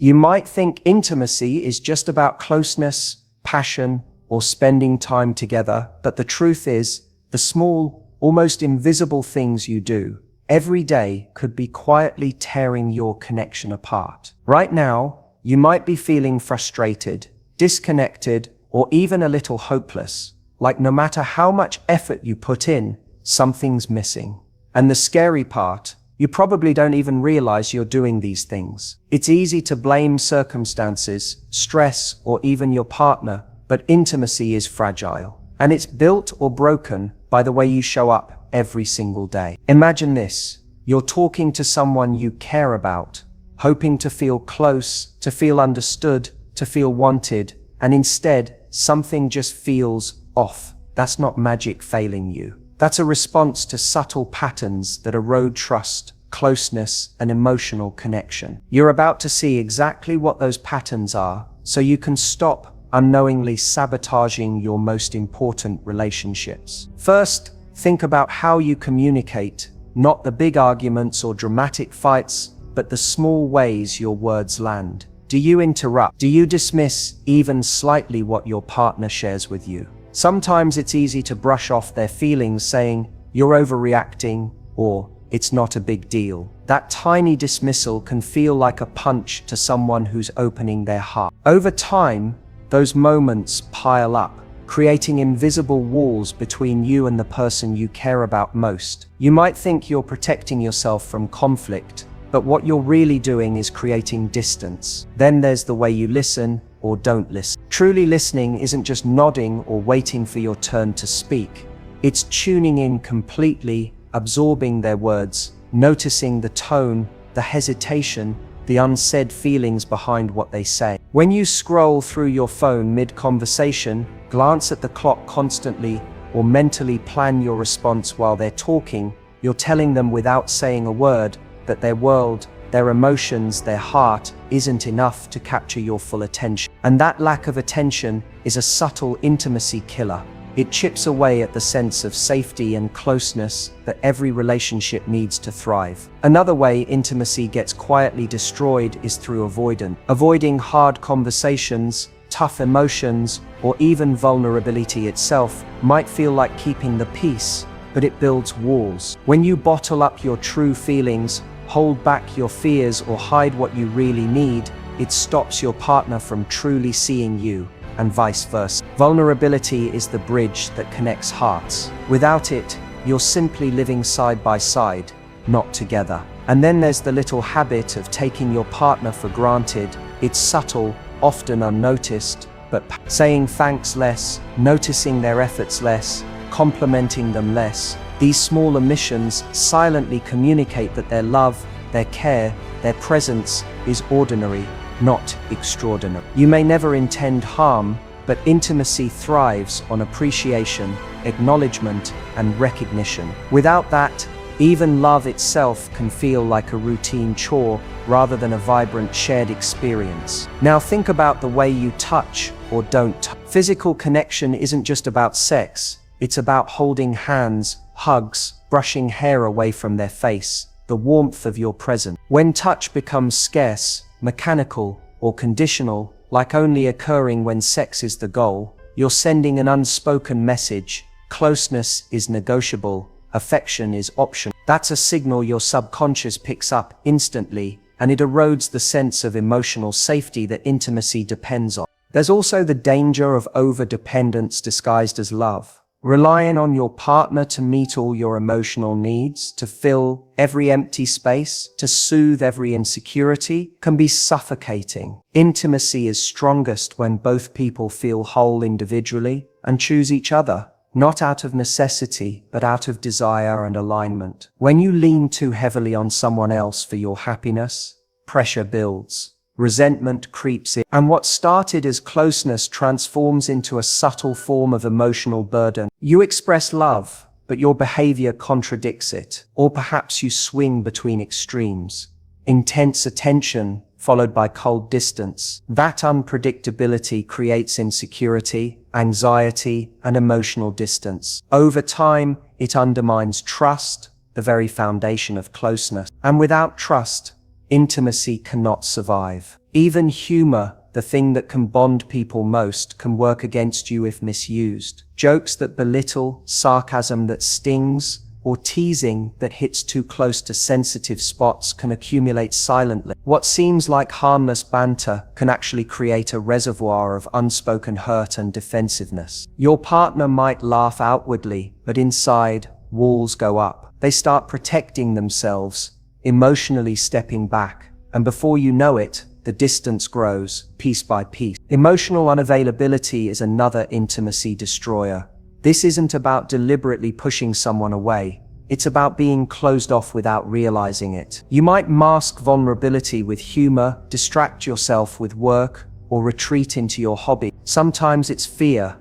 You might think intimacy is just about closeness, passion, or spending time together, but the truth is, the small, almost invisible things you do every day could be quietly tearing your connection apart. Right now, you might be feeling frustrated, disconnected, or even a little hopeless, like no matter how much effort you put in, something's missing. And the scary part, you probably don't even realize you're doing these things. It's easy to blame circumstances, stress, or even your partner, but intimacy is fragile. And it's built or broken by the way you show up every single day. Imagine this. You're talking to someone you care about, hoping to feel close, to feel understood, to feel wanted, and instead, something just feels off. That's not magic failing you. That's a response to subtle patterns that erode trust, closeness, and emotional connection. You're about to see exactly what those patterns are, so you can stop unknowingly sabotaging your most important relationships. First, think about how you communicate, not the big arguments or dramatic fights, but the small ways your words land. Do you interrupt? Do you dismiss even slightly what your partner shares with you? Sometimes it's easy to brush off their feelings saying, "You're overreacting," or "It's not a big deal." That tiny dismissal can feel like a punch to someone who's opening their heart. Over time, those moments pile up, creating invisible walls between you and the person you care about most. You might think you're protecting yourself from conflict, but what you're really doing is creating distance. Then there's the way you listen or don't listen. Truly listening isn't just nodding or waiting for your turn to speak. It's tuning in completely, absorbing their words, noticing the tone, the hesitation, the unsaid feelings behind what they say. When you scroll through your phone mid-conversation, glance at the clock constantly, or mentally plan your response while they're talking, you're telling them without saying a word that their world, their emotions, their heart isn't enough to capture your full attention. And that lack of attention is a subtle intimacy killer. It chips away at the sense of safety and closeness that every relationship needs to thrive. Another way intimacy gets quietly destroyed is through avoidance. Avoiding hard conversations, tough emotions, or even vulnerability itself might feel like keeping the peace, but it builds walls. When you bottle up your true feelings, hold back your fears, or hide what you really need, it stops your partner from truly seeing you, and vice versa. Vulnerability is the bridge that connects hearts. Without it, you're simply living side by side, not together. And then there's the little habit of taking your partner for granted. It's subtle, often unnoticed, but saying thanks less, noticing their efforts less, complimenting them less. These small omissions silently communicate that their love, their care, their presence is ordinary, not extraordinary. You may never intend harm, but intimacy thrives on appreciation, acknowledgement, and recognition. Without that, even love itself can feel like a routine chore rather than a vibrant shared experience. Now think about the way you touch or don't touch. Physical connection isn't just about sex, it's about holding hands, hugs, brushing hair away from their face, the warmth of your presence. When touch becomes scarce, mechanical, or conditional, like only occurring when sex is the goal, you're sending an unspoken message. Closeness is negotiable, affection is optional. That's a signal your subconscious picks up instantly, and it erodes the sense of emotional safety that intimacy depends on. There's also the danger of over-dependence disguised as love. Relying on your partner to meet all your emotional needs, to fill every empty space, to soothe every insecurity, can be suffocating. Intimacy is strongest when both people feel whole individually and choose each other, not out of necessity, but out of desire and alignment. When you lean too heavily on someone else for your happiness, pressure builds. Resentment creeps in, and what started as closeness transforms into a subtle form of emotional burden. You express love, but your behavior contradicts it. Or perhaps you swing between extremes. Intense attention, followed by cold distance. That unpredictability creates insecurity, anxiety, and emotional distance. Over time, it undermines trust, the very foundation of closeness. And without trust, intimacy cannot survive. Even humor, the thing that can bond people most, can work against you if misused. Jokes that belittle, sarcasm that stings, or teasing that hits too close to sensitive spots can accumulate silently. What seems like harmless banter can actually create a reservoir of unspoken hurt and defensiveness. Your partner might laugh outwardly, but inside, walls go up. They start protecting themselves, emotionally stepping back, and before you know it, the distance grows, piece by piece. Emotional unavailability is another intimacy destroyer. This isn't about deliberately pushing someone away. It's about being closed off without realizing it. You might mask vulnerability with humor, distract yourself with work, or retreat into your hobby. Sometimes it's fear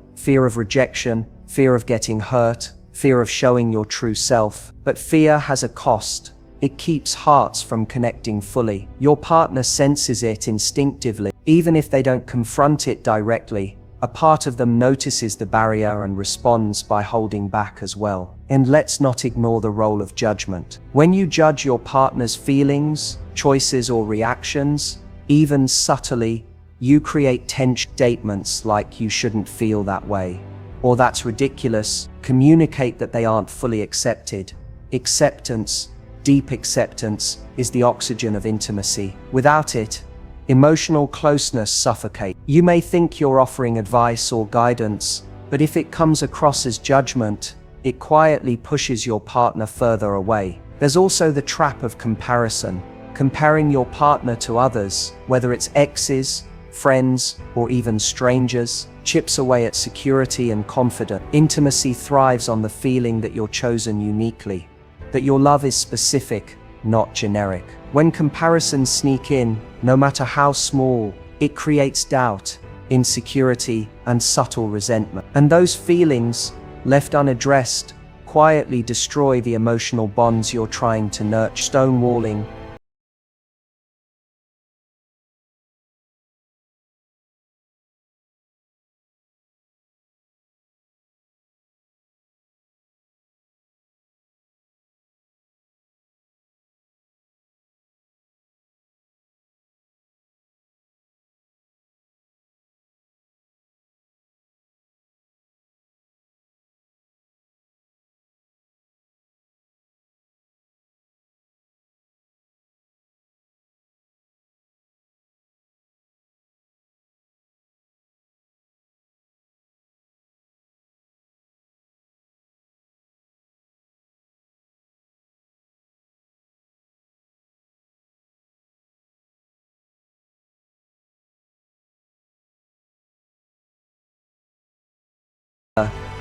of rejection, fear of getting hurt, fear of showing your true self. But fear has a cost. It keeps hearts from connecting fully. Your partner senses it instinctively. Even if they don't confront it directly, a part of them notices the barrier and responds by holding back as well. And let's not ignore the role of judgment. When you judge your partner's feelings, choices, or reactions, even subtly, you create tension. Statements like "you shouldn't feel that way," or "that's ridiculous," communicate that they aren't fully accepted. Acceptance, deep acceptance, is the oxygen of intimacy. Without it, emotional closeness suffocates. You may think you're offering advice or guidance, but if it comes across as judgment, it quietly pushes your partner further away. There's also the trap of comparison. Comparing your partner to others, whether it's exes, friends, or even strangers, chips away at security and confidence. Intimacy thrives on the feeling that you're chosen uniquely, that your love is specific, not generic. When comparisons sneak in, no matter how small, it creates doubt, insecurity, and subtle resentment. And those feelings, left unaddressed, quietly destroy the emotional bonds you're trying to nurture. Stonewalling,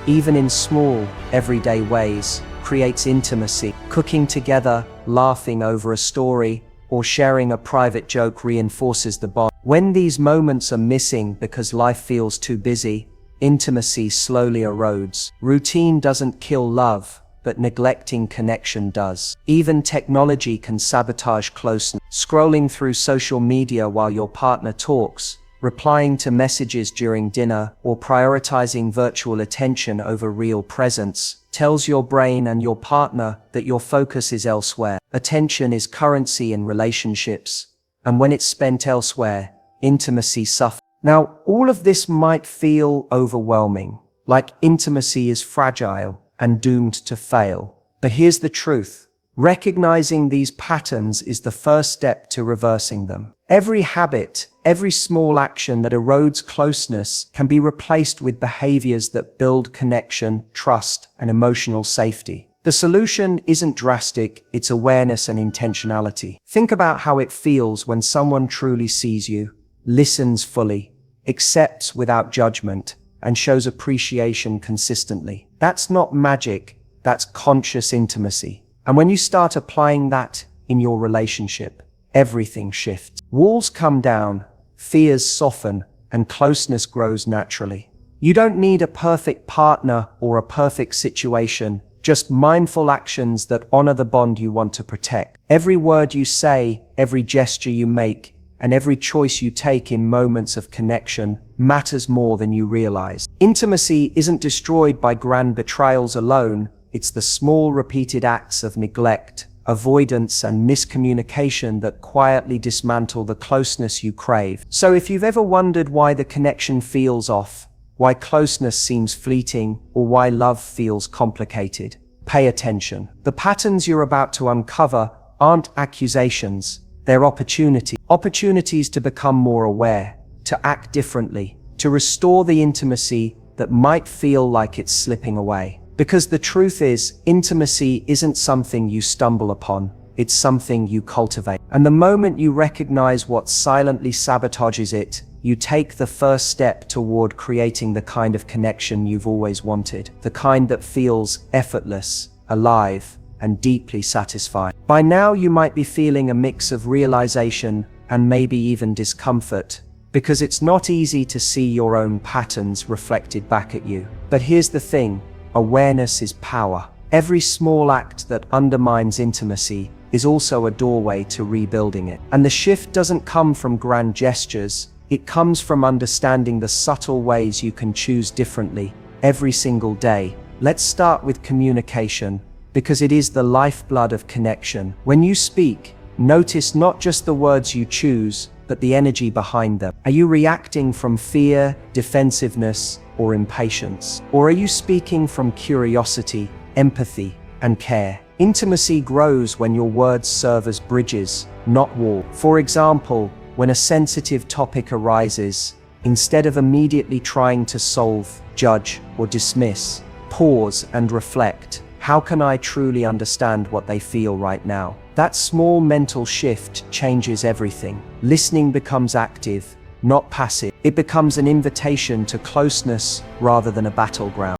even in small, everyday ways, creates intimacy. Cooking together, laughing over a story, or sharing a private joke reinforces the bond. When these moments are missing because life feels too busy, intimacy slowly erodes. Routine doesn't kill love, but neglecting connection does. Even technology can sabotage closeness. Scrolling through social media while your partner talks, replying to messages during dinner, or prioritizing virtual attention over real presence, tells your brain and your partner that your focus is elsewhere. Attention is currency in relationships, and when it's spent elsewhere, intimacy suffers. Now, all of this might feel overwhelming, like intimacy is fragile and doomed to fail. But here's the truth. Recognizing these patterns is the first step to reversing them. Every habit, every small action that erodes closeness can be replaced with behaviors that build connection, trust, and emotional safety. The solution isn't drastic, it's awareness and intentionality. Think about how it feels when someone truly sees you, listens fully, accepts without judgment, and shows appreciation consistently. That's not magic, that's conscious intimacy. And when you start applying that in your relationship, everything shifts. Walls come down, fears soften, and closeness grows naturally. You don't need a perfect partner or a perfect situation, just mindful actions that honor the bond you want to protect. Every word you say, every gesture you make, and every choice you take in moments of connection matters more than you realize. Intimacy isn't destroyed by grand betrayals alone. It's the small repeated acts of neglect, avoidance, and miscommunication that quietly dismantle the closeness you crave. So if you've ever wondered why the connection feels off, why closeness seems fleeting, or why love feels complicated, pay attention. The patterns you're about to uncover aren't accusations, they're opportunities to become more aware, to act differently, to restore the intimacy that might feel like it's slipping away. Because the truth is, intimacy isn't something you stumble upon, it's something you cultivate. And the moment you recognize what silently sabotages it, you take the first step toward creating the kind of connection you've always wanted, the kind that feels effortless, alive, and deeply satisfying. By now you might be feeling a mix of realization and maybe even discomfort, because it's not easy to see your own patterns reflected back at you. But here's the thing, awareness is power. Every small act that undermines intimacy is also a doorway to rebuilding it. And the shift doesn't come from grand gestures, it comes from understanding the subtle ways you can choose differently every single day. Let's start with communication, because it is the lifeblood of connection. When you speak, notice not just the words you choose, but the energy behind them. Are you reacting from fear, defensiveness, or impatience? Or are you speaking from curiosity, empathy, and care? Intimacy grows when your words serve as bridges, not walls. For example, when a sensitive topic arises, instead of immediately trying to solve, judge, or dismiss, pause and reflect. How can I truly understand what they feel right now? That small mental shift changes everything. Listening becomes active, not passive. It becomes an invitation to closeness rather than a battleground.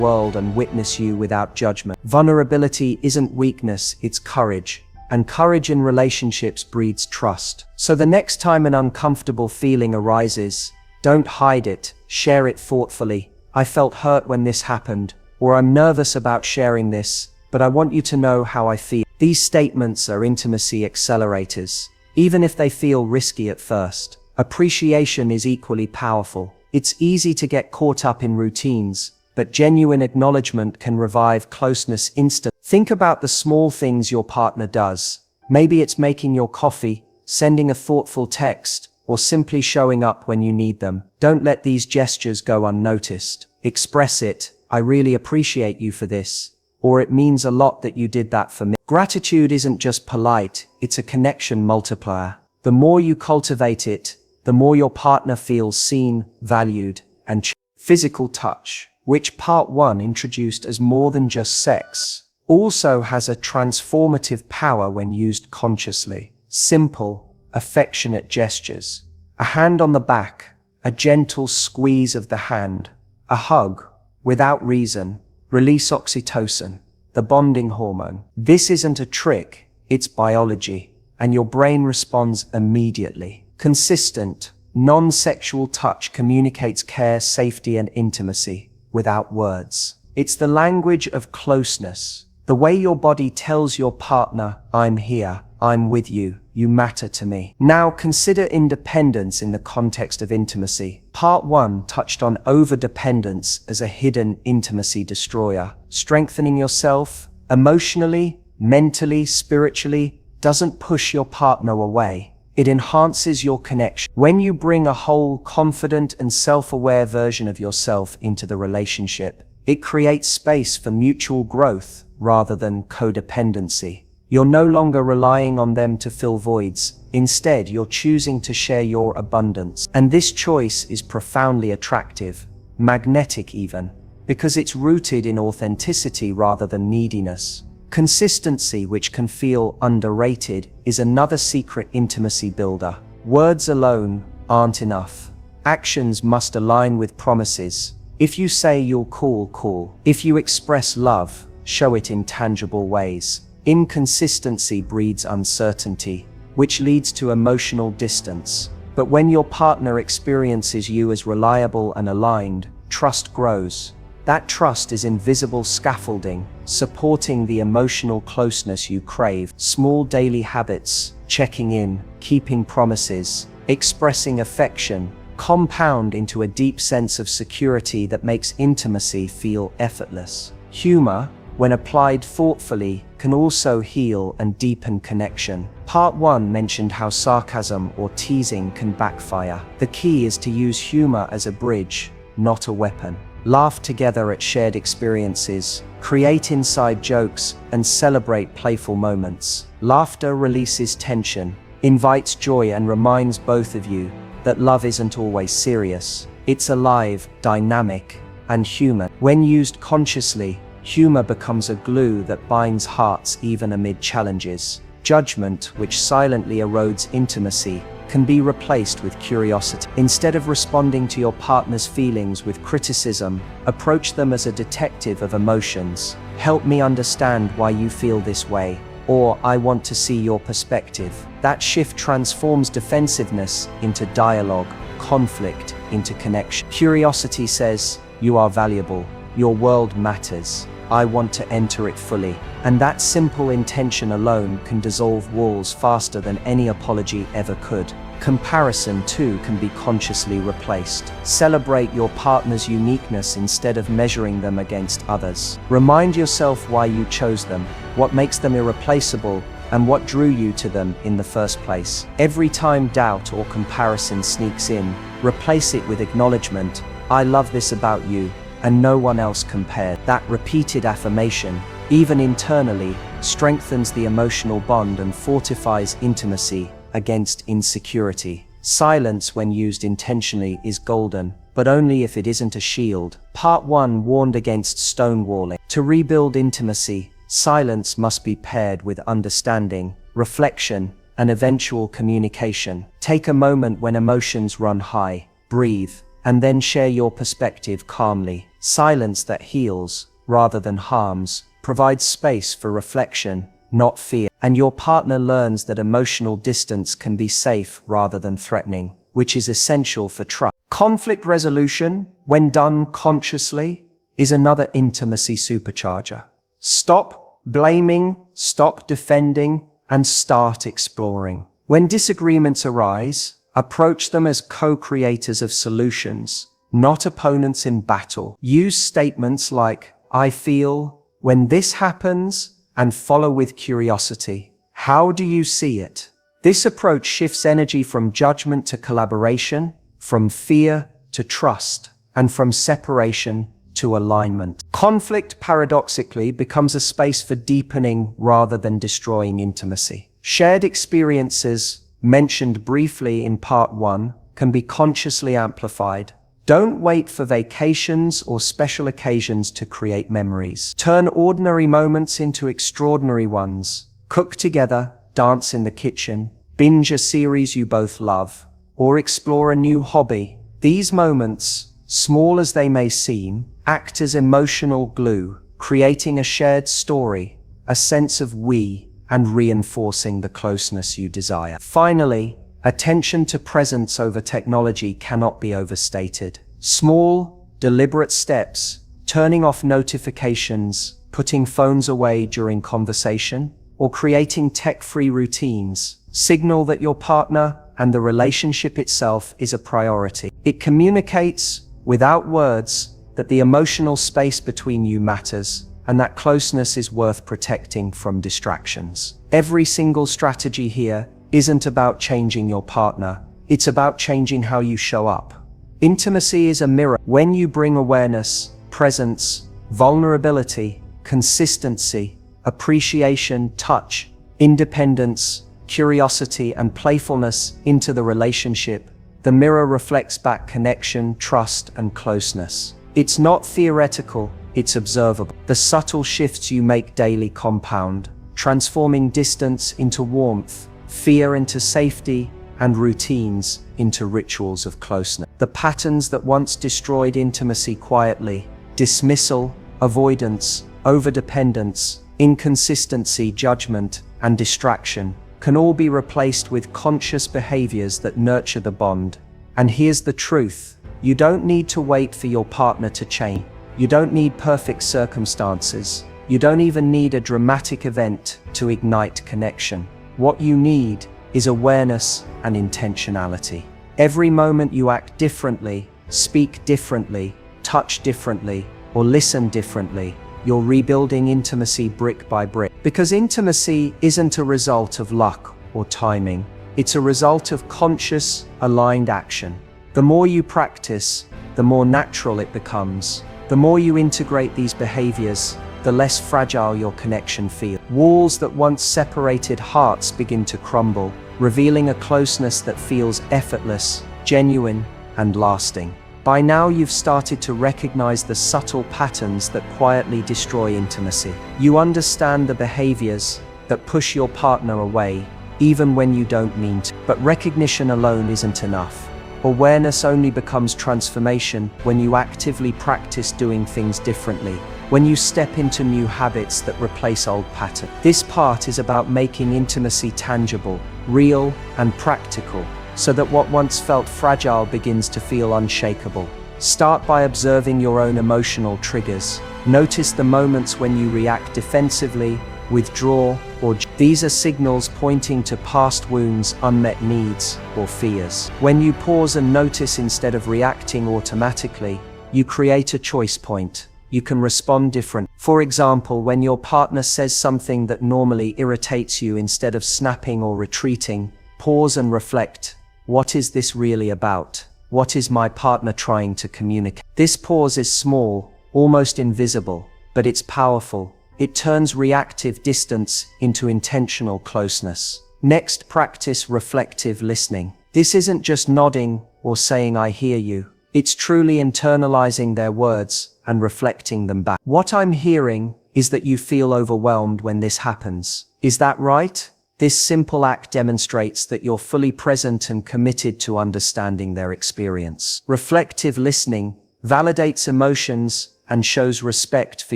World and witness you without judgment. Vulnerability isn't weakness, it's courage. And courage in relationships breeds trust. So the next time an uncomfortable feeling arises, don't hide it, share it thoughtfully. I felt hurt when this happened, or I'm nervous about sharing this, but I want you to know how I feel. These statements are intimacy accelerators, even if they feel risky at first. Appreciation is equally powerful. It's easy to get caught up in routines, but genuine acknowledgement can revive closeness instantly. Think about the small things your partner does. Maybe it's making your coffee, sending a thoughtful text, or simply showing up when you need them. Don't let these gestures go unnoticed. Express it, I really appreciate you for this, or it means a lot that you did that for me. Gratitude isn't just polite, it's a connection multiplier. The more you cultivate it, the more your partner feels seen, valued, and physical touch, which part 1 introduced as more than just sex, also has a transformative power when used consciously. Simple, affectionate gestures. A hand on the back, a gentle squeeze of the hand, a hug, without reason, release oxytocin, the bonding hormone. This isn't a trick, it's biology, and your brain responds immediately. Consistent, non-sexual touch communicates care, safety, and intimacy without words. It's the language of closeness, the way your body tells your partner, I'm here, I'm with you, you matter to me. Now consider independence in the context of intimacy. Part 1 touched on overdependence as a hidden intimacy destroyer. Strengthening yourself, emotionally, mentally, spiritually, doesn't push your partner away. It enhances your connection. When you bring a whole, confident, and self-aware version of yourself into the relationship, it creates space for mutual growth rather than codependency. You're no longer relying on them to fill voids, Instead, you're choosing to share your abundance. And this choice is profoundly attractive, magnetic even, because it's rooted in authenticity rather than neediness. Consistency, which can feel underrated, is another secret intimacy builder. Words alone aren't enough. Actions must align with promises. If you say you'll call. If you express love, show it in tangible ways. Inconsistency breeds uncertainty, which leads to emotional distance. But when your partner experiences you as reliable and aligned, trust grows. That trust is invisible scaffolding, supporting the emotional closeness you crave. Small daily habits, checking in, keeping promises, expressing affection, compound into a deep sense of security that makes intimacy feel effortless. Humor, when applied thoughtfully, can also heal and deepen connection. Part 1 mentioned how sarcasm or teasing can backfire. The key is to use humor as a bridge, not a weapon. Laugh together at shared experiences, create inside jokes, and celebrate playful moments. Laughter releases tension, invites joy, and reminds both of you that love isn't always serious. It's alive, dynamic, and human. When used consciously, humor becomes a glue that binds hearts even amid challenges. Judgment, which silently erodes intimacy, can be replaced with curiosity. Instead of responding to your partner's feelings with criticism, approach them as a detective of emotions. Help me understand why you feel this way, or I want to see your perspective. That shift transforms defensiveness into dialogue, conflict into connection. Curiosity says, you are valuable, your world matters, I want to enter it fully. And that simple intention alone can dissolve walls faster than any apology ever could. Comparison too can be consciously replaced. Celebrate your partner's uniqueness instead of measuring them against others. Remind yourself why you chose them, what makes them irreplaceable, and what drew you to them in the first place. Every time doubt or comparison sneaks in, replace it with acknowledgement. I love this about you, and no one else compared. That repeated affirmation, even internally, strengthens the emotional bond and fortifies intimacy against insecurity. Silence, when used intentionally, is golden, but only if it isn't a shield. Part 1 warned against stonewalling. To rebuild intimacy, silence must be paired with understanding, reflection, and eventual communication. Take a moment when emotions run high, breathe, and then share your perspective calmly. Silence that heals, rather than harms, provides space for reflection, not fear. And your partner learns that emotional distance can be safe rather than threatening, which is essential for trust. Conflict resolution, when done consciously, is another intimacy supercharger. Stop blaming, stop defending, and start exploring. When disagreements arise, approach them as co-creators of solutions, not opponents in battle. Use statements like, I feel, when this happens, and follow with curiosity. How do you see it? This approach shifts energy from judgment to collaboration, from fear to trust, and from separation to alignment. Conflict, paradoxically, becomes a space for deepening rather than destroying intimacy. Shared experiences, mentioned briefly in Part 1, can be consciously amplified. Don't wait for vacations or special occasions to create memories. Turn ordinary moments into extraordinary ones. Cook together, dance in the kitchen, binge a series you both love, or explore a new hobby. These moments, small as they may seem, act as emotional glue, creating a shared story, a sense of we, and reinforcing the closeness you desire. Finally, attention to presence over technology cannot be overstated. Small, deliberate steps, turning off notifications, putting phones away during conversation, or creating tech-free routines, signal that your partner and the relationship itself is a priority. It communicates, without words, that the emotional space between you matters, and that closeness is worth protecting from distractions. Every single strategy here isn't about changing your partner, it's about changing how you show up. Intimacy is a mirror. When you bring awareness, presence, vulnerability, consistency, appreciation, touch, independence, curiosity, and playfulness into the relationship, the mirror reflects back connection, trust, and closeness. It's not theoretical, it's observable. The subtle shifts you make daily compound, transforming distance into warmth, fear into safety, and routines into rituals of closeness. The patterns that once destroyed intimacy quietly, dismissal, avoidance, overdependence, inconsistency, judgment, and distraction, can all be replaced with conscious behaviors that nurture the bond. And here's the truth: you don't need to wait for your partner to change. You don't need perfect circumstances. You don't even need a dramatic event to ignite connection. What you need is awareness and intentionality. Every moment you act differently, speak differently, touch differently, or listen differently, you're rebuilding intimacy brick by brick. Because intimacy isn't a result of luck or timing. It's a result of conscious, aligned action. The more you practice, the more natural it becomes. The more you integrate these behaviors, the less fragile your connection feels. Walls that once separated hearts begin to crumble, revealing a closeness that feels effortless, genuine, and lasting. By now you've started to recognize the subtle patterns that quietly destroy intimacy. You understand the behaviors that push your partner away, even when you don't mean to. But recognition alone isn't enough. Awareness only becomes transformation when you actively practice doing things differently, when you step into new habits that replace old patterns. This part is about making intimacy tangible, real, and practical, so that what once felt fragile begins to feel unshakable. Start by observing your own emotional triggers. Notice the moments when you react defensively, withdraw, or these are signals pointing to past wounds, unmet needs, or fears. When you pause and notice instead of reacting automatically, you create a choice point. You can respond different. For example, when your partner says something that normally irritates you, instead of snapping or retreating, pause and reflect. What is this really about? What is my partner trying to communicate? This pause is small, almost invisible, but it's powerful. It turns reactive distance into intentional closeness. Next, practice reflective listening. This isn't just nodding or saying "I hear you." It's truly internalizing their words and reflecting them back. What I'm hearing is that you feel overwhelmed when this happens. Is that right? This simple act demonstrates that you're fully present and committed to understanding their experience. Reflective listening validates emotions and shows respect for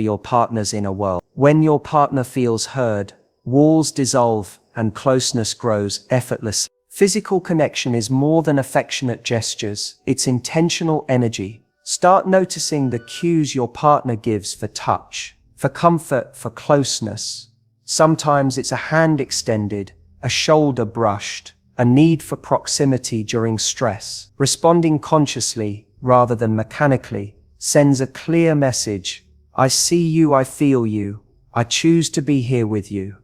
your partner's inner world. When your partner feels heard, walls dissolve and closeness grows effortlessly. Physical connection is more than affectionate gestures, it's intentional energy. Start noticing the cues your partner gives for touch, for comfort, for closeness. Sometimes it's a hand extended, a shoulder brushed, a need for proximity during stress. Responding consciously, rather than mechanically, sends a clear message. I see you, I feel you, I choose to be here with you.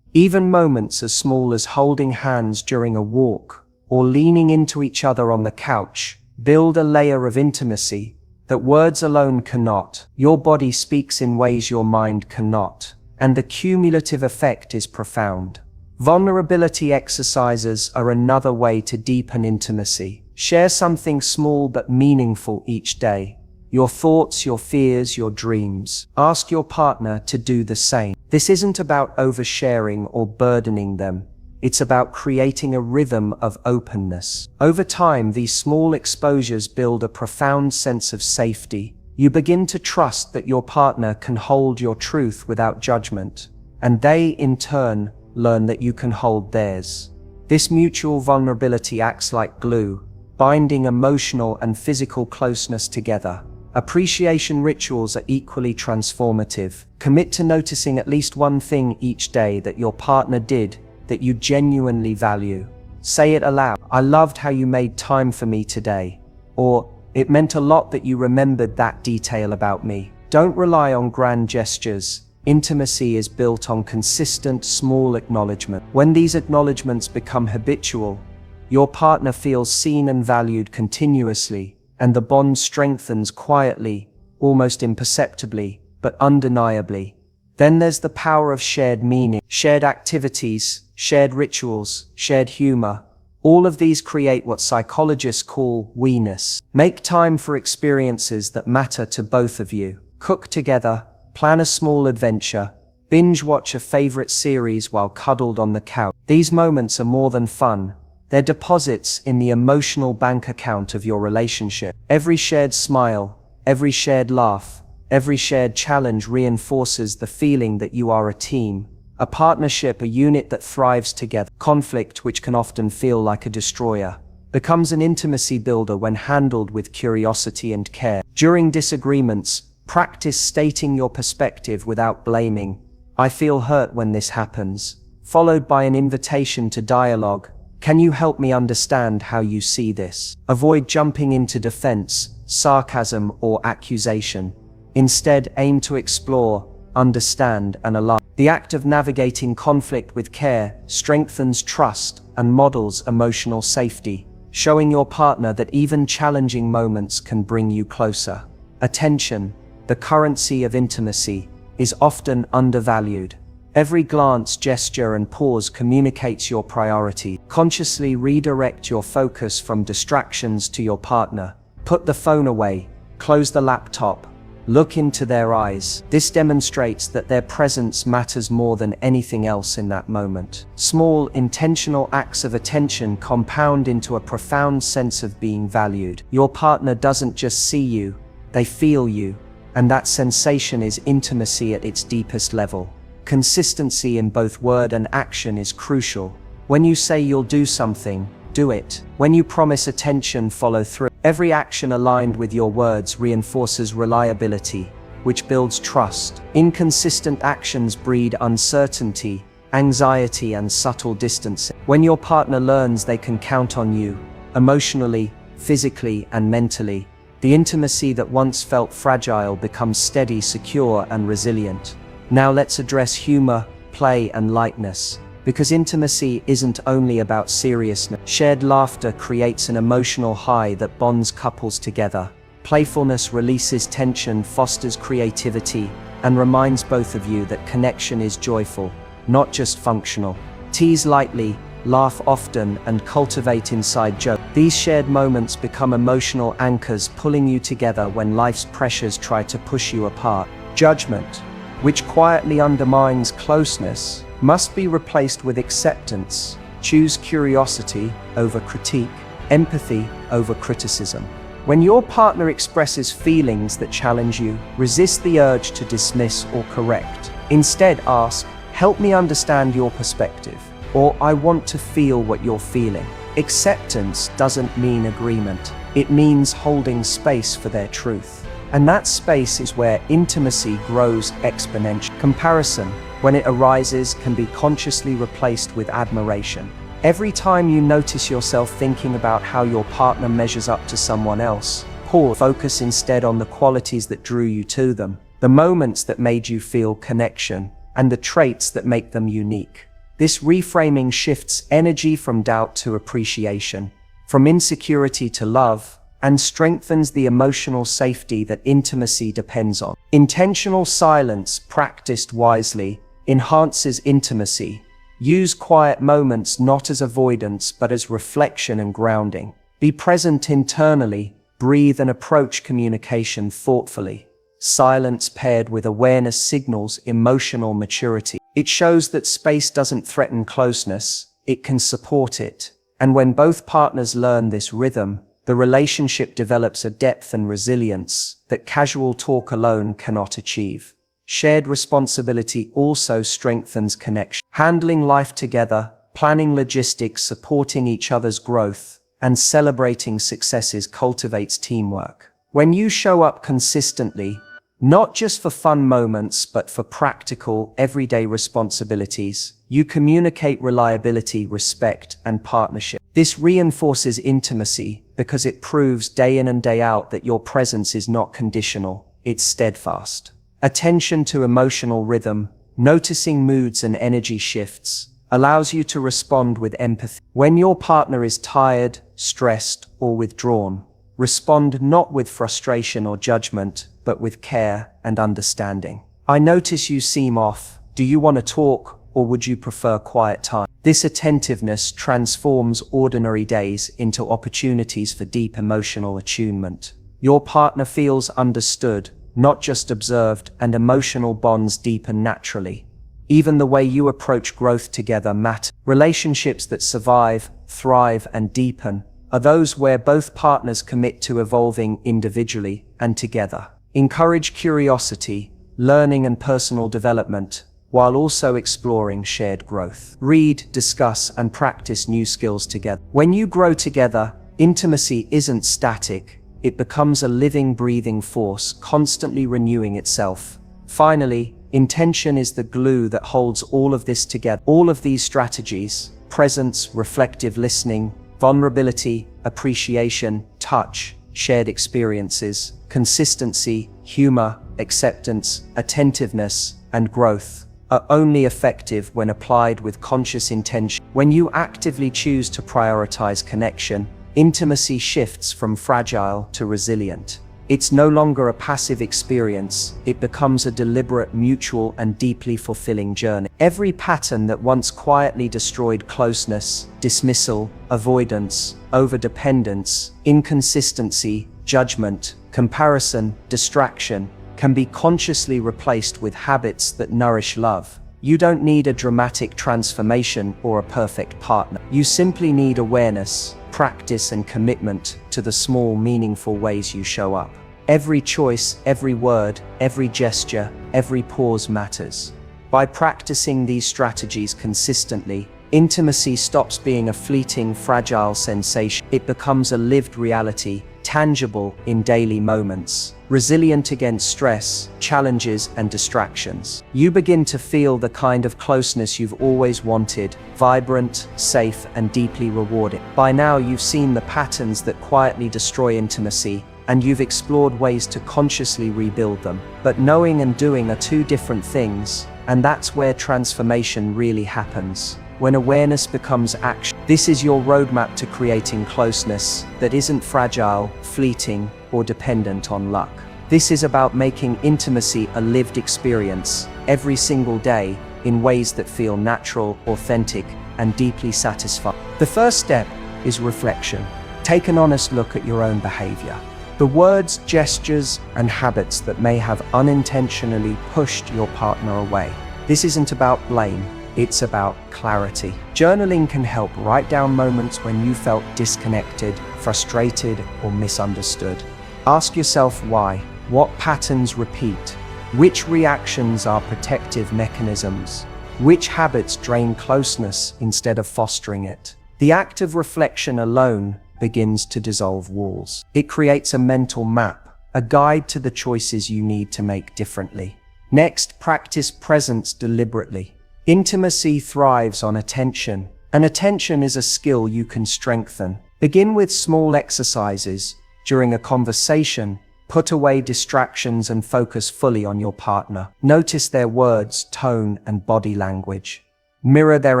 Even moments as small as holding hands during a walk or leaning into each other on the couch build a layer of intimacy that words alone cannot. Your body speaks in ways your mind cannot, and the cumulative effect is profound. Vulnerability exercises are another way to deepen intimacy. Share something small but meaningful each day. Your thoughts, your fears, your dreams. Ask your partner to do the same. This isn't about oversharing or burdening them. It's about creating a rhythm of openness. Over time, these small exposures build a profound sense of safety. You begin to trust that your partner can hold your truth without judgment, and they, in turn, learn that you can hold theirs. This mutual vulnerability acts like glue, binding emotional and physical closeness together. Appreciation rituals are equally transformative. Commit to noticing at least one thing each day that your partner did that you genuinely value. Say it aloud. I loved how you made time for me today. Or, it meant a lot that you remembered that detail about me. Don't rely on grand gestures. Intimacy is built on consistent, small acknowledgement. When these acknowledgements become habitual, your partner feels seen and valued continuously, and the bond strengthens quietly, almost imperceptibly, but undeniably. Then there's the power of shared meaning, shared activities, shared rituals, shared humor. All of these create what psychologists call we-ness. Make time for experiences that matter to both of you. Cook together, plan a small adventure, binge watch a favorite series while cuddled on the couch. These moments are more than fun. They're deposits in the emotional bank account of your relationship. Every shared smile, every shared laugh, every shared challenge reinforces the feeling that you are a team, a partnership, a unit that thrives together. Conflict, which can often feel like a destroyer, becomes an intimacy builder when handled with curiosity and care. During disagreements, practice stating your perspective without blaming. "I feel hurt when this happens," followed by an invitation to dialogue. "Can you help me understand how you see this?" Avoid jumping into defense, sarcasm, or accusation. Instead, aim to explore, understand, and align. The act of navigating conflict with care strengthens trust and models emotional safety, showing your partner that even challenging moments can bring you closer. Attention, the currency of intimacy, is often undervalued. Every glance, gesture, and pause communicates your priority. Consciously redirect your focus from distractions to your partner. Put the phone away, close the laptop, look into their eyes. This demonstrates that their presence matters more than anything else in that moment. Small, intentional acts of attention compound into a profound sense of being valued. Your partner doesn't just see you, they feel you, and that sensation is intimacy at its deepest level. Consistency in both word and action is crucial. When you say you'll do something, do it. When you promise attention, follow through. Every action aligned with your words reinforces reliability, which builds trust. Inconsistent actions breed uncertainty, anxiety, and subtle distancing. When your partner learns they can count on you, emotionally, physically, and mentally, the intimacy that once felt fragile becomes steady, secure, and resilient. Now let's address humor, play, and lightness. Because intimacy isn't only about seriousness. Shared laughter creates an emotional high that bonds couples together. Playfulness releases tension, fosters creativity, and reminds both of you that connection is joyful, not just functional. Tease lightly, laugh often, and cultivate inside jokes. These shared moments become emotional anchors, pulling you together when life's pressures try to push you apart. Judgment, which quietly undermines closeness, must be replaced with acceptance. Choose curiosity over critique, empathy over criticism. When your partner expresses feelings that challenge you, resist the urge to dismiss or correct. Instead, ask, "Help me understand your perspective," or "I want to feel what you're feeling." Acceptance doesn't mean agreement. It means holding space for their truth. And that space is where intimacy grows exponentially. Comparison, when it arises, can be consciously replaced with admiration. Every time you notice yourself thinking about how your partner measures up to someone else, pause. Focus instead on the qualities that drew you to them, the moments that made you feel connection, and the traits that make them unique. This reframing shifts energy from doubt to appreciation, from insecurity to love, and strengthens the emotional safety that intimacy depends on. Intentional silence, practiced wisely, enhances intimacy. Use quiet moments not as avoidance but as reflection and grounding. Be present internally, breathe, and approach communication thoughtfully. Silence paired with awareness signals emotional maturity. It shows that space doesn't threaten closeness, it can support it. And when both partners learn this rhythm, the relationship develops a depth and resilience that casual talk alone cannot achieve. Shared responsibility also strengthens connection. Handling life together, planning logistics, supporting each other's growth, and celebrating successes cultivates teamwork. When you show up consistently, not just for fun moments, but for practical, everyday responsibilities, you communicate reliability, respect, and partnership. This reinforces intimacy because it proves day in and day out that your presence is not conditional, it's steadfast. Attention to emotional rhythm, noticing moods and energy shifts, allows you to respond with empathy. When your partner is tired, stressed, or withdrawn, respond not with frustration or judgment, but with care and understanding. "I notice you seem off. Do you want to talk?" or would you prefer quiet time? This attentiveness transforms ordinary days into opportunities for deep emotional attunement. Your partner feels understood, not just observed, and emotional bonds deepen naturally. Even the way you approach growth together matters. Relationships that survive, thrive, and deepen are those where both partners commit to evolving individually and together. Encourage curiosity, learning, and personal development, while also exploring shared growth. Read, discuss, and practice new skills together. When you grow together, intimacy isn't static. It becomes a living, breathing force, constantly renewing itself. Finally, intention is the glue that holds all of this together. All of these strategies, presence, reflective listening, vulnerability, appreciation, touch, shared experiences, consistency, humor, acceptance, attentiveness, and growth, are only effective when applied with conscious intention. When you actively choose to prioritize connection, intimacy shifts from fragile to resilient. It's no longer a passive experience, it becomes a deliberate, mutual, and deeply fulfilling journey. Every pattern that once quietly destroyed closeness, dismissal, avoidance, overdependence, inconsistency, judgment, comparison, distraction, can be consciously replaced with habits that nourish love. You don't need a dramatic transformation or a perfect partner. You simply need awareness, practice, and commitment to the small, meaningful ways you show up. Every choice, every word, every gesture, every pause matters. By practicing these strategies consistently, intimacy stops being a fleeting, fragile sensation. It becomes a lived reality, tangible in daily moments, resilient against stress, challenges, and distractions. You begin to feel the kind of closeness you've always wanted, vibrant, safe, and deeply rewarding. By now, you've seen the patterns that quietly destroy intimacy, and you've explored ways to consciously rebuild them. But knowing and doing are two different things, and that's where transformation really happens. When awareness becomes action. This is your roadmap to creating closeness that isn't fragile, fleeting, or dependent on luck. This is about making intimacy a lived experience every single day in ways that feel natural, authentic, and deeply satisfying. The first step is reflection. Take an honest look at your own behavior. The words, gestures, and habits that may have unintentionally pushed your partner away. This isn't about blame. It's about clarity. Journaling can help. Write down moments when you felt disconnected, frustrated, or misunderstood. Ask yourself why. What patterns repeat? Which reactions are protective mechanisms? Which habits drain closeness instead of fostering it? The act of reflection alone begins to dissolve walls. It creates a mental map, a guide to the choices you need to make differently. Next, practice presence deliberately. Intimacy thrives on attention, and attention is a skill you can strengthen. Begin with small exercises. During a conversation, put away distractions and focus fully on your partner. Notice their words, tone, and body language. Mirror their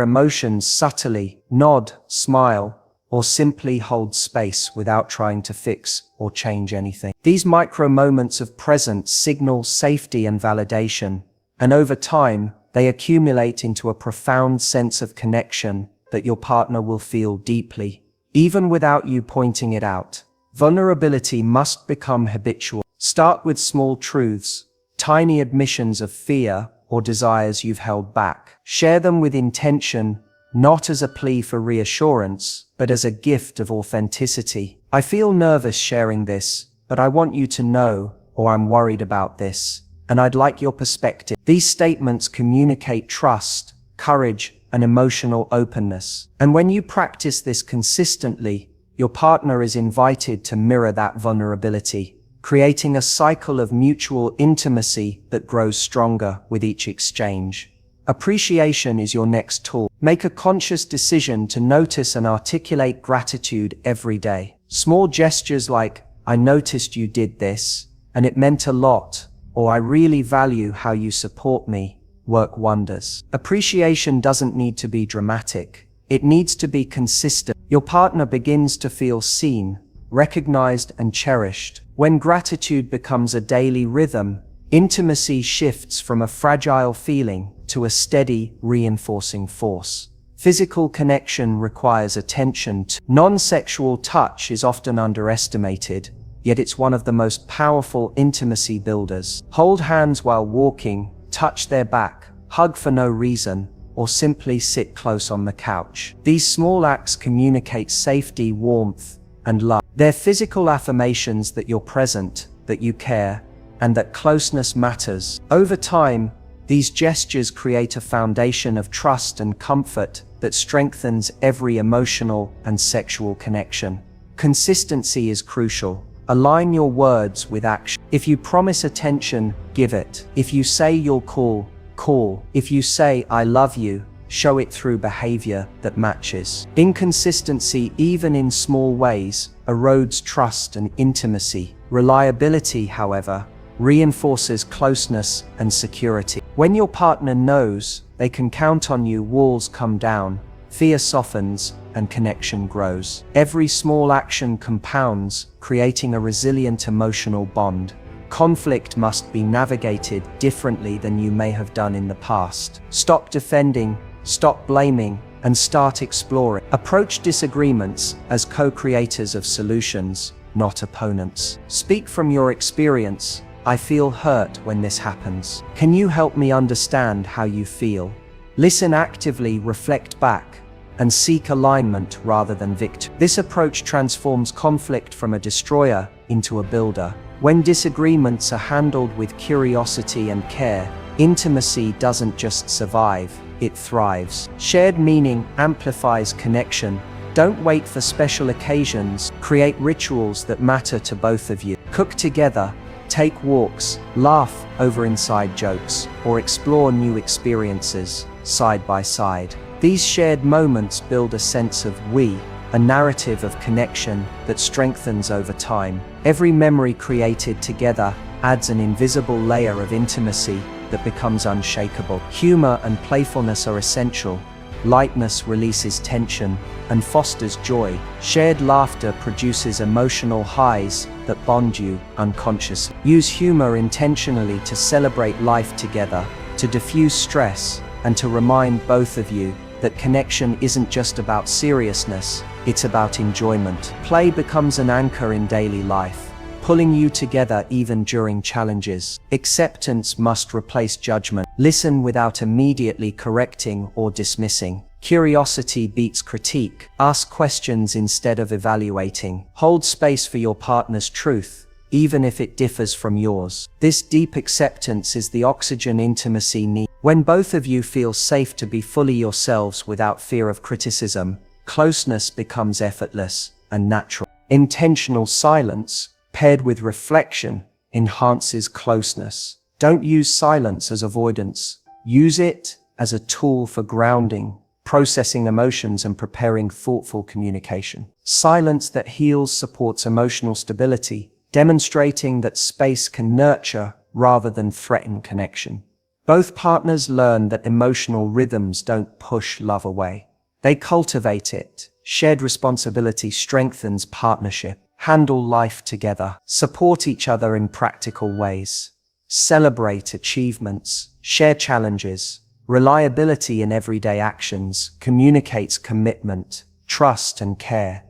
emotions subtly, nod, smile, or simply hold space without trying to fix or change anything. These micro moments of presence signal safety and validation, and over time, they accumulate into a profound sense of connection that your partner will feel deeply, even without you pointing it out. Vulnerability must become habitual. Start with small truths, tiny admissions of fear or desires you've held back. Share them with intention, not as a plea for reassurance, but as a gift of authenticity. I feel nervous sharing this, but I want you to know, or I'm worried about this, and I'd like your perspective. These statements communicate trust, courage, and emotional openness. And when you practice this consistently, your partner is invited to mirror that vulnerability, creating a cycle of mutual intimacy that grows stronger with each exchange. Appreciation is your next tool. Make a conscious decision to notice and articulate gratitude every day. Small gestures like, "I noticed you did this, and it meant a lot," or "I really value how you support me," work wonders. Appreciation doesn't need to be dramatic. It needs to be consistent. Your partner begins to feel seen, recognized, and cherished. When gratitude becomes a daily rhythm, intimacy shifts from a fragile feeling to a steady, reinforcing force. Physical connection requires attention. Non-sexual touch is often underestimated, yet it's one of the most powerful intimacy builders. Hold hands while walking, touch their back, hug for no reason, or simply sit close on the couch. These small acts communicate safety, warmth, and love. They're physical affirmations that you're present, that you care, and that closeness matters. Over time, these gestures create a foundation of trust and comfort that strengthens every emotional and sexual connection. Consistency is crucial. Align your words with action. If you promise attention, give it. If you say you'll call, call. If you say I love you, show it through behavior that matches. Inconsistency, even in small ways, erodes trust and intimacy. Reliability, however, reinforces closeness and security. When your partner knows they can count on you, walls come down, fear softens, and connection grows. Every small action compounds, creating a resilient emotional bond. Conflict must be navigated differently than you may have done in the past. Stop defending, stop blaming, and start exploring. Approach disagreements as co-creators of solutions, not opponents. Speak from your experience. I feel hurt when this happens. Can you help me understand how you feel? Listen actively, reflect back, and seek alignment rather than victory. This approach transforms conflict from a destroyer into a builder. When disagreements are handled with curiosity and care, intimacy doesn't just survive, it thrives. Shared meaning amplifies connection. Don't wait for special occasions. Create rituals that matter to both of you. Cook together, take walks, laugh over inside jokes, or explore new experiences side by side. These shared moments build a sense of we, a narrative of connection that strengthens over time. Every memory created together adds an invisible layer of intimacy that becomes unshakable. Humor and playfulness are essential. Lightness releases tension and fosters joy. Shared laughter produces emotional highs that bond you unconsciously. Use humor intentionally to celebrate life together, to diffuse stress, and to remind both of you that connection isn't just about seriousness, it's about enjoyment. Play becomes an anchor in daily life, pulling you together even during challenges. Acceptance must replace judgment. Listen without immediately correcting or dismissing. Curiosity beats critique. Ask questions instead of evaluating. Hold space for your partner's truth, even if it differs from yours. This deep acceptance is the oxygen intimacy needs. When both of you feel safe to be fully yourselves without fear of criticism, closeness becomes effortless and natural. Intentional silence, paired with reflection, enhances closeness. Don't use silence as avoidance. Use it as a tool for grounding, processing emotions, and preparing thoughtful communication. Silence that heals supports emotional stability, demonstrating that space can nurture rather than threaten connection. Both partners learn that emotional rhythms don't push love away. They cultivate it. Shared responsibility strengthens partnership. Handle life together. Support each other in practical ways. Celebrate achievements. Share challenges. Reliability in everyday actions communicates commitment, trust, and care.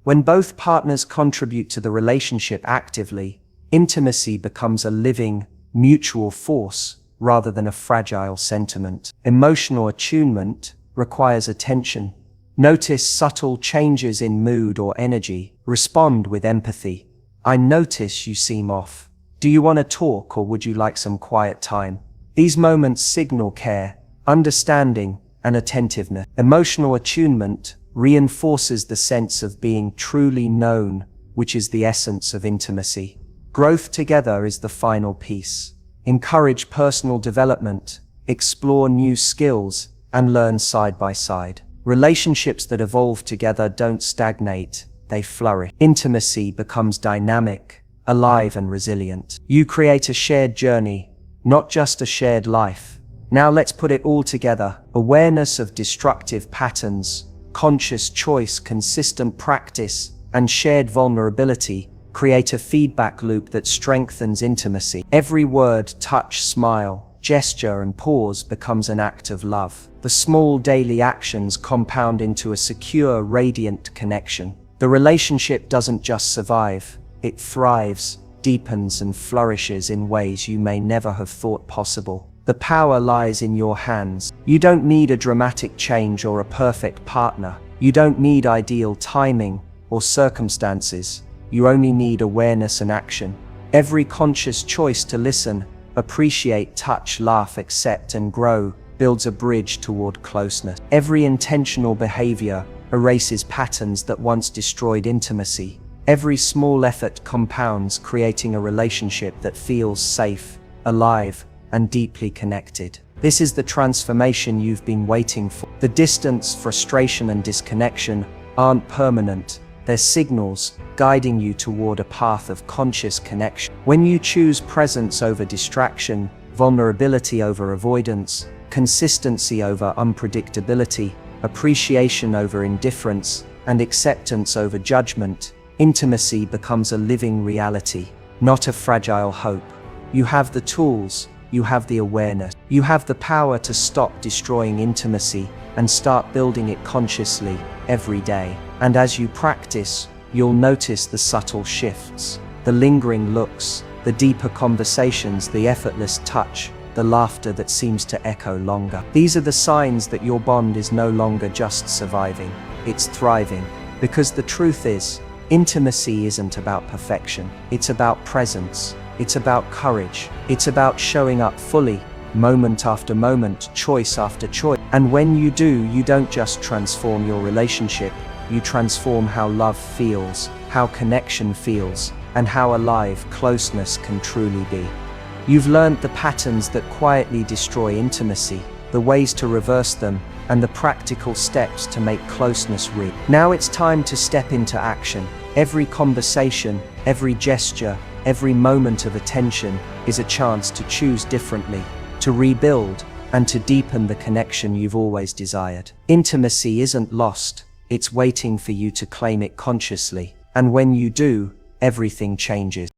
When both partners contribute to the relationship actively, intimacy becomes a living, mutual force rather than a fragile sentiment. Emotional attunement requires attention. Notice subtle changes in mood or energy. Respond with empathy. I notice you seem off. Do you want to talk, or would you like some quiet time? These moments signal care, understanding, and attentiveness. Emotional attunement reinforces the sense of being truly known, which is the essence of intimacy. Growth together is the final piece. Encourage personal development, explore new skills, and learn side by side. Relationships that evolve together don't stagnate, they flourish. Intimacy becomes dynamic, alive, and resilient. You create a shared journey, not just a shared life. Now let's put it all together. Awareness of destructive patterns, conscious choice, consistent practice, and shared vulnerability create a feedback loop that strengthens intimacy. Every word, touch, smile, gesture, and pause becomes an act of love. The small daily actions compound into a secure, radiant connection. The relationship doesn't just survive, it thrives, deepens, and flourishes in ways you may never have thought possible. The power lies in your hands. You don't need a dramatic change or a perfect partner. You don't need ideal timing or circumstances. You only need awareness and action. Every conscious choice to listen, appreciate, touch, laugh, accept, and grow builds a bridge toward closeness. Every intentional behavior erases patterns that once destroyed intimacy. Every small effort compounds, creating a relationship that feels safe, alive, and deeply connected. This is the transformation you've been waiting for. The distance, frustration, and disconnection aren't permanent. They're signals guiding you toward a path of conscious connection. When you choose presence over distraction, vulnerability over avoidance, consistency over unpredictability, appreciation over indifference, and acceptance over judgment, intimacy becomes a living reality, not a fragile hope. You have the tools, you have the awareness, you have the power to stop destroying intimacy and start building it consciously every day. And as you practice, you'll notice the subtle shifts, the lingering looks, the deeper conversations, the effortless touch, the laughter that seems to echo longer. These are the signs that your bond is no longer just surviving, it's thriving. Because the truth is, intimacy isn't about perfection, it's about presence, it's about courage, it's about showing up fully, moment after moment, choice after choice. And when you do, you don't just transform your relationship, you transform how love feels, how connection feels, and how alive closeness can truly be. You've learned the patterns that quietly destroy intimacy, the ways to reverse them, and the practical steps to make closeness real. Now it's time to step into action. Every conversation, every gesture, every moment of attention is a chance to choose differently, to rebuild, and to deepen the connection you've always desired. Intimacy isn't lost, it's waiting for you to claim it consciously. And when you do, everything changes.